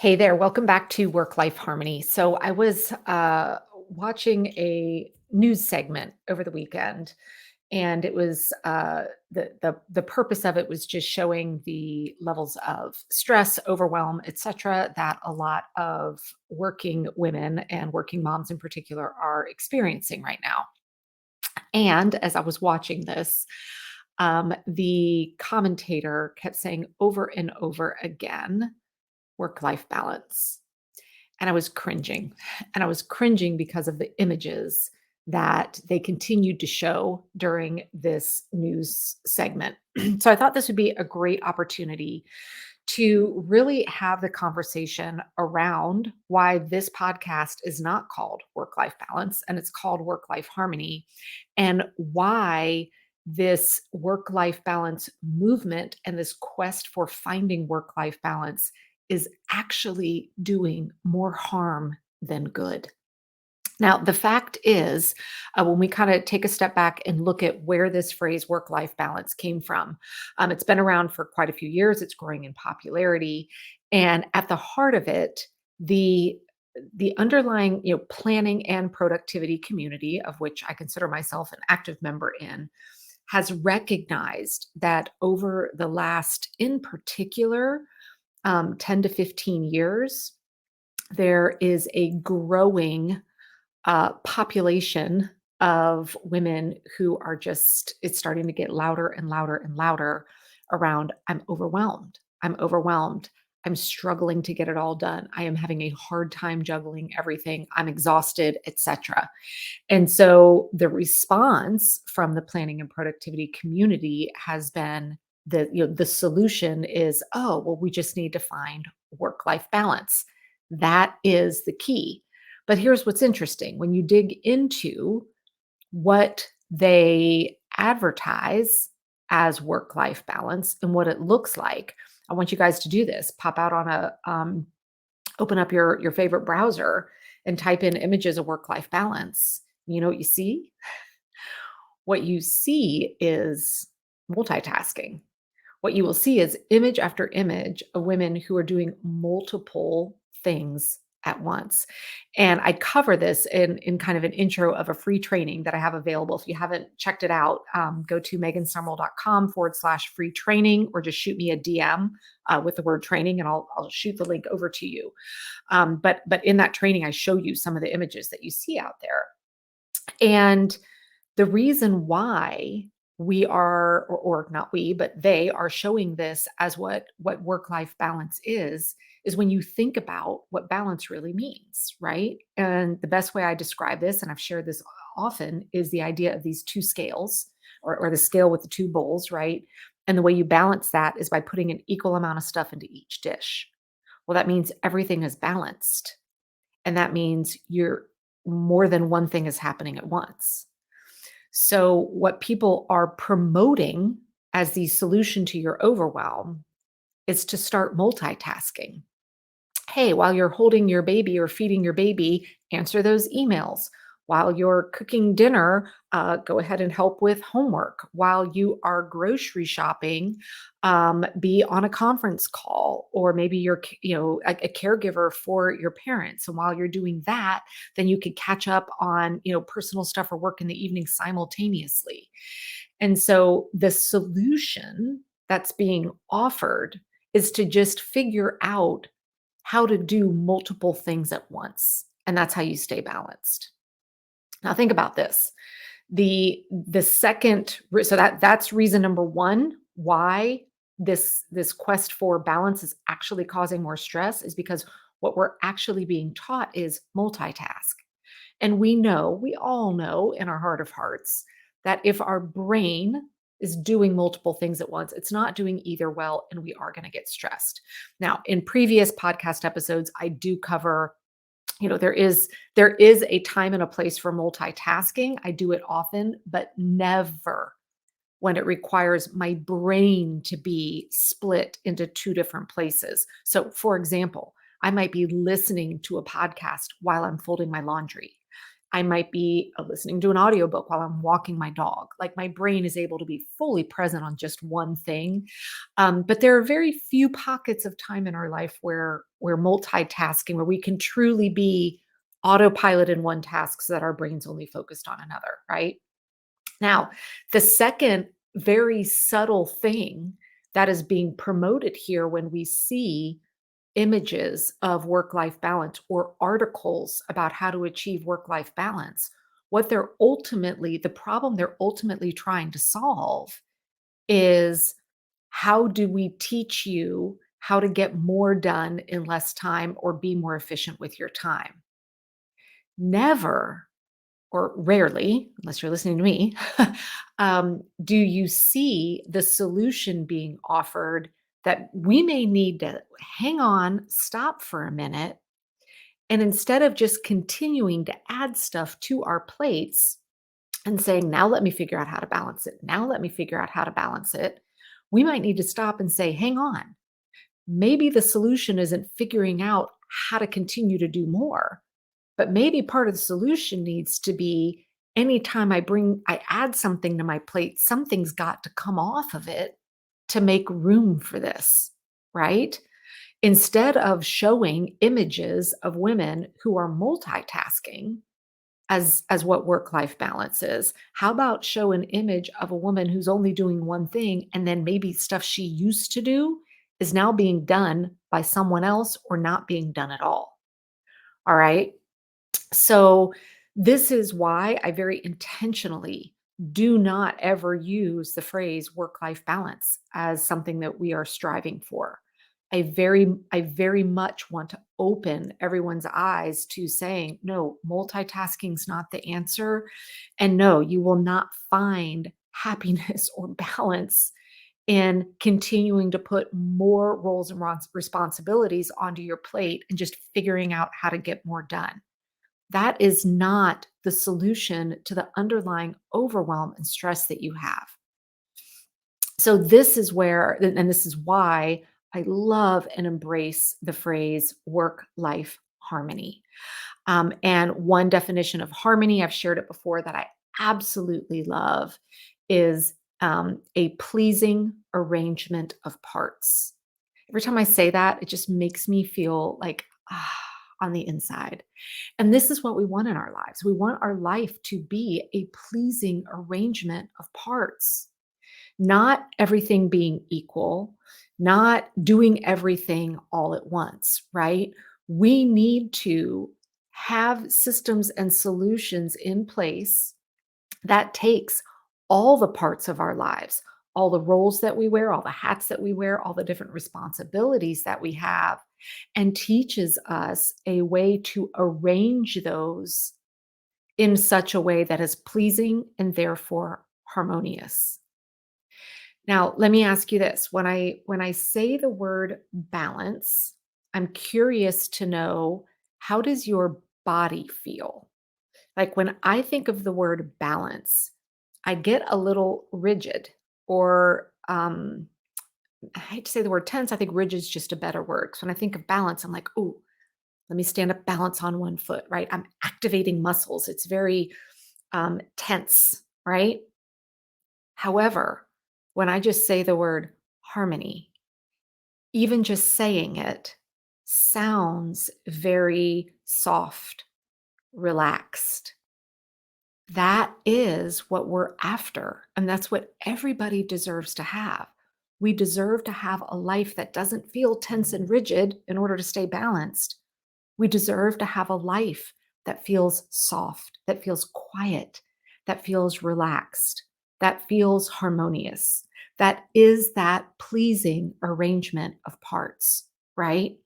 Hey there, welcome back to Work Life Harmony. So I was watching a news segment over the weekend, and it was the purpose of it was just showing the levels of stress, overwhelm, etc., that a lot of working women and working moms in particular are experiencing right now. And as I was watching this, the commentator kept saying over and over again, work life balance. And I was cringing. And I was cringing because of the images that they continued to show during this news segment. So I thought this would be a great opportunity to really have the conversation around why this podcast is not called Work Life Balance and it's called Work Life Harmony, and why this work life balance movement and this quest for finding work life balance is actually doing more harm than good. Now, the fact is, when we kind of take a step back and look at where this phrase work life balance came from, it's been around for quite a few years. It's growing in popularity. And at the heart of it, the the underlying planning and productivity community, of which I consider myself an active member in, has recognized that over the last, in particular, 10 to 15 years, there is a growing population of women who are just, it's starting to get louder and louder and louder around, I'm overwhelmed. I'm overwhelmed. I'm struggling to get it all done. I am having a hard time juggling everything. I'm exhausted, etc. And so the response from the planning and productivity community has been the solution is, oh, well, we just need to find work life balance. That is the key. But here's what's interesting: when you dig into what they advertise as work life balance and what it looks like, I want you guys to do this. Pop out on open up your favorite browser and type in images of work life balance. You know what you see? What you see is multitasking. What you will see is image after image of women who are doing multiple things at once. And I cover this in kind of an intro of a free training that I have available. If you haven't checked it out, go to megansumrell.com/free training, or just shoot me a DM with the word training, and I'll shoot the link over to you. But in that training, I show you some of the images that you see out there. And the reason why we are, or not we, but they are showing this as what work-life balance is when you think about what balance really means, right? And the best way I describe this, and I've shared this often, is the idea of these two scales, or the scale with the two bowls, right? And the way you balance that is by putting an equal amount of stuff into each dish. Well, that means everything is balanced. And that means you're more than one thing is happening at once. So, what people are promoting as the solution to your overwhelm is to start multitasking. Hey, while you're holding your baby or feeding your baby, answer those emails. While you're cooking dinner, go ahead and help with homework. While you are grocery shopping, be on a conference call, or maybe you're, a caregiver for your parents. And while you're doing that, then you could catch up on, personal stuff or work in the evening simultaneously. And so the solution that's being offered is to just figure out how to do multiple things at once. And that's how you stay balanced. Now think about this. The second so that's reason number one why this quest for balance is actually causing more stress, is because what we're actually being taught is multitask. And we all know in our heart of hearts that if our brain is doing multiple things at once, it's not doing either well, and we are going to get stressed. Now, in previous podcast episodes, I do cover, there is a time and a place for multitasking. I do it often, but never when it requires my brain to be split into two different places. So, for example, I might be listening to a podcast while I'm folding my laundry. I might be listening to an audiobook while I'm walking my dog. Like my brain is able to be fully present on just one thing. But there are very few pockets of time in our life where we're multitasking, where we can truly be autopilot in one task so that our brain's only focused on another, right? Now, the second very subtle thing that is being promoted here when we see images of work life balance or articles about how to achieve work life balance, what they're ultimately, the problem they're ultimately trying to solve is how do we teach you how to get more done in less time or be more efficient with your time? Never or rarely, unless you're listening to me, do you see the solution being offered that we may need to hang on, stop for a minute, and instead of just continuing to add stuff to our plates and saying, now let me figure out how to balance it, now let me figure out how to balance it, we might need to stop and say, hang on, maybe the solution isn't figuring out how to continue to do more. But maybe part of the solution needs to be anytime I add something to my plate, something's got to come off of it to make room for this, right? Instead of showing images of women who are multitasking as what work-life balance is, how about show an image of a woman who's only doing one thing and then maybe stuff she used to do is now being done by someone else or not being done at all right? So, this is why I very intentionally do not ever use the phrase work life balance as something that we are striving for. I very much want to open everyone's eyes to saying, no, multitasking is not the answer. And no, you will not find happiness or balance in continuing to put more roles and responsibilities onto your plate and just figuring out how to get more done. That is not the solution to the underlying overwhelm and stress that you have. So this is where, and this is why I love and embrace the phrase work-life harmony. And one definition of harmony, I've shared it before, that I absolutely love is a pleasing arrangement of parts. Every time I say that, it just makes me feel like on the inside. And this is what we want in our lives. We want our life to be a pleasing arrangement of parts, not everything being equal, not doing everything all at once, right? We need to have systems and solutions in place that takes all the parts of our lives, all the roles that we wear, all the hats that we wear, all the different responsibilities that we have, and teaches us a way to arrange those in such a way that is pleasing and therefore harmonious. Now, let me ask you this. When I say the word balance, I'm curious to know, how does your body feel? Like when I think of the word balance, I get a little rigid or I hate to say the word tense. I think rigid is just a better word. 'Cause when I think of balance, I'm like, oh, let me stand up, balance on one foot, right? I'm activating muscles. It's very tense, right? However, when I just say the word harmony, even just saying it sounds very soft, relaxed. That is what we're after. And that's what everybody deserves to have. We deserve to have a life that doesn't feel tense and rigid in order to stay balanced. We deserve to have a life that feels soft, that feels quiet, that feels relaxed, that feels harmonious, that is that pleasing arrangement of parts, right?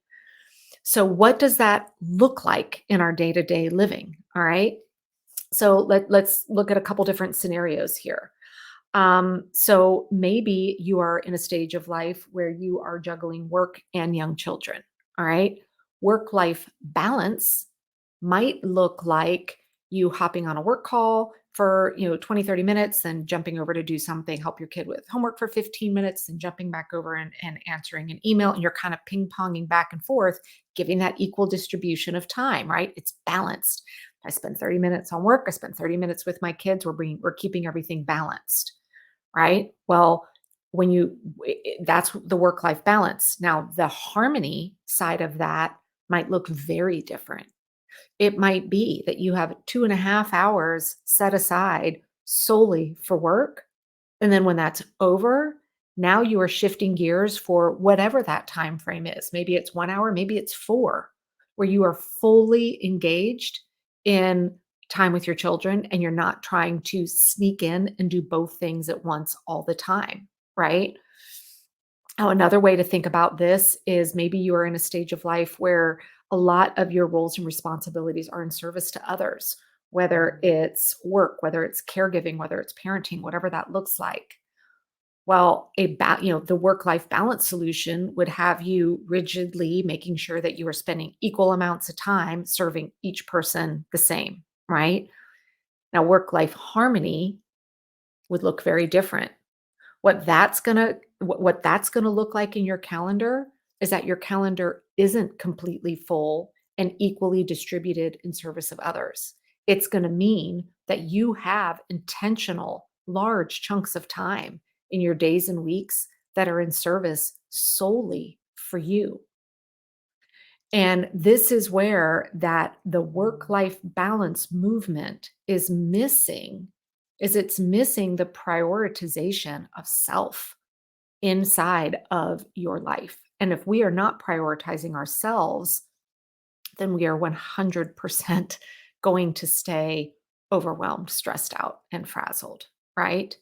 So, what does that look like in our day to day living? All right. So, let's look at a couple different scenarios here. So maybe you are in a stage of life where you are juggling work and young children. All right. Work life balance might look like you hopping on a work call for 20, 30 minutes, then jumping over to do something, help your kid with homework for 15 minutes, and jumping back over and answering an email. And you're kind of ping ponging back and forth, giving that equal distribution of time, right? It's balanced. I spend 30 minutes on work, I spend 30 minutes with my kids, we're keeping everything balanced, right? Well, when you that's the work life balance. Now, the harmony side of that might look very different. It might be that you have 2.5 hours set aside solely for work. And then when that's over, now you are shifting gears for whatever that time frame is. Maybe it's 1 hour, maybe it's four, where you are fully engaged in time with your children and you're not trying to sneak in and do both things at once all the time, right? Now, another way to think about this is maybe you are in a stage of life where a lot of your roles and responsibilities are in service to others, whether it's work, whether it's caregiving, whether it's parenting, whatever that looks like. Well, the work-life balance solution would have you rigidly making sure that you are spending equal amounts of time serving each person the same, right? Now, work-life harmony would look very different. What that's gonna look like in your calendar is that your calendar isn't completely full and equally distributed in service of others. It's gonna mean that you have intentional, large chunks of time in your days and weeks that are in service solely for you. And this is where that the work-life balance movement is missing, is it's missing the prioritization of self inside of your life. And if we are not prioritizing ourselves, then we are 100% going to stay overwhelmed, stressed out, and frazzled, right?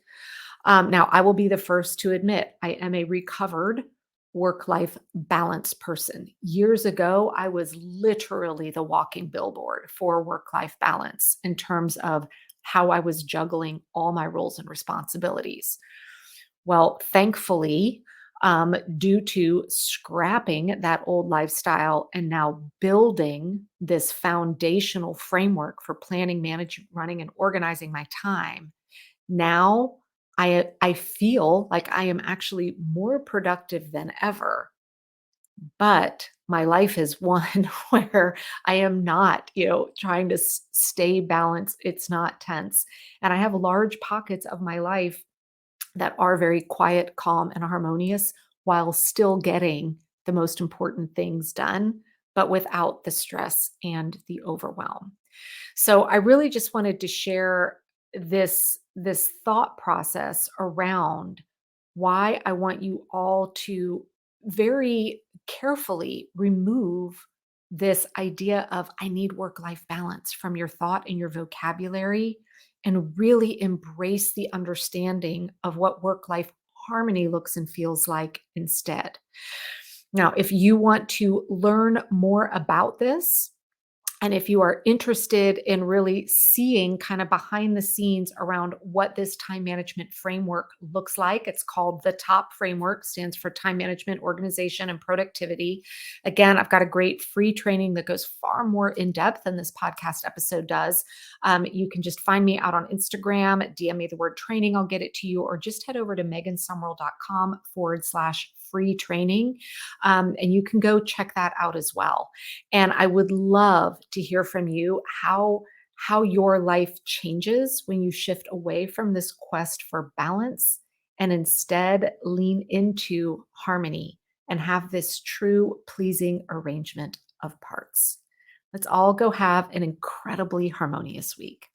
Now, I will be the first to admit I am a recovered work life balance person. Years ago, I was literally the walking billboard for work life balance in terms of how I was juggling all my roles and responsibilities. Well, thankfully, due to scrapping that old lifestyle and now building this foundational framework for planning, managing, running, and organizing my time, now I feel like I am actually more productive than ever. But my life is one where I am not, trying to stay balanced. It's not tense. And I have large pockets of my life that are very quiet, calm, and harmonious while still getting the most important things done, but without the stress and the overwhelm. So I really just wanted to share this thought process around why I want you all to very carefully remove this idea of I need work life balance from your thought and your vocabulary and really embrace the understanding of what work life harmony looks and feels like instead. Now, if you want to learn more about this, and if you are interested in really seeing kind of behind the scenes around what this time management framework looks like, it's called the TOP framework, stands for time management, organization, and productivity. Again, I've got a great free training that goes far more in depth than this podcast episode does. You can just find me out on Instagram, DM me the word training, I'll get it to you, or just head over to megansumrell.com/free training. And you can go check that out as well. And I would love to hear from you how your life changes when you shift away from this quest for balance and instead lean into harmony and have this true pleasing arrangement of parts. Let's all go have an incredibly harmonious week.